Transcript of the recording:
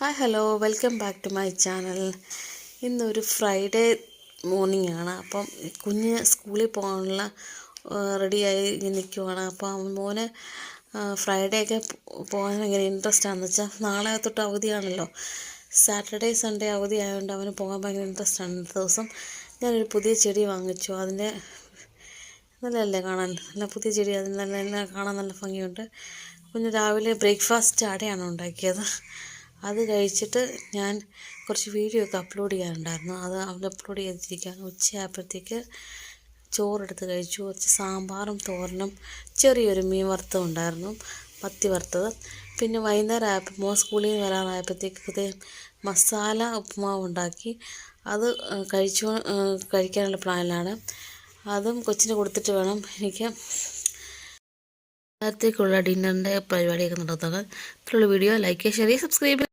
Hi hello welcome back to my channel. ഇന്നൊരു Friday morning ആണ്. അപ്പം കുഞ്ഞ് സ്കൂളിൽ പോകാനുള്ള റെഡിയായി നിൽക്കുവാണ്. അപ്പം മോന് ഫ്രൈഡേ ഒക്കെ പോകാൻ ഭയങ്കര ഇൻട്രസ്റ്റ് ആണെന്ന് വെച്ചാൽ നാളെ തൊട്ട് അവധിയാണല്ലോ. സാറ്റർഡേ സൺഡേ അവധി ആയതുകൊണ്ട് അവന് പോകാൻ ഭയങ്കര ഇൻട്രസ്റ്റ് ആണ്. ഇന്നത്തെ ദിവസം ഞാനൊരു പുതിയ ചെടി വാങ്ങിച്ചു. അതിൻ്റെ നല്ലതല്ലേ കാണാൻ, നല്ല പുതിയ ചെടി, അതിന് നല്ല കാണാൻ നല്ല ഭംഗിയുണ്ട്. കുഞ്ഞ് രാവിലെ ബ്രേക്ക്ഫാസ്റ്റ് അടയാണ് ഉണ്ടാക്കിയത്. അത് കഴിച്ചിട്ട് ഞാൻ കുറച്ച് വീഡിയോ ഒക്കെ അപ്ലോഡ് ചെയ്യാനുണ്ടായിരുന്നു. അത് അപ്ലോഡ് ചെയ്തിരിക്കുകയാണ്. ഉച്ചയായപ്പോഴത്തേക്ക് ചോറെടുത്ത് കഴിച്ചു. കുറച്ച് സാമ്പാറും തോരനും ചെറിയൊരു മീൻ വറുത്തതും ഉണ്ടായിരുന്നു, മത്തി വറുത്തത്. പിന്നെ വൈകുന്നേരം ആയപ്പോൾ സ്കൂളിൽ നിന്ന് വരാറായപ്പോഴത്തേക്ക് മസാല ഉപ്പുമാവ് ഉണ്ടാക്കി. അത് കഴിക്കാനുള്ള പ്ലാനിലാണ്. അതും കൊച്ചിന് കൊടുത്തിട്ട് വേണം എനിക്ക് നേരത്തേക്കുള്ള ഡിന്നറിൻ്റെ പരിപാടിയൊക്കെ നടത്തുന്നത്. ഇത്രയുള്ള വീഡിയോ ലൈക്ക് ചെയ്യുക, ഷെയർ ചെയ്യുക, സബ്സ്ക്രൈബ് ചെയ്യുക.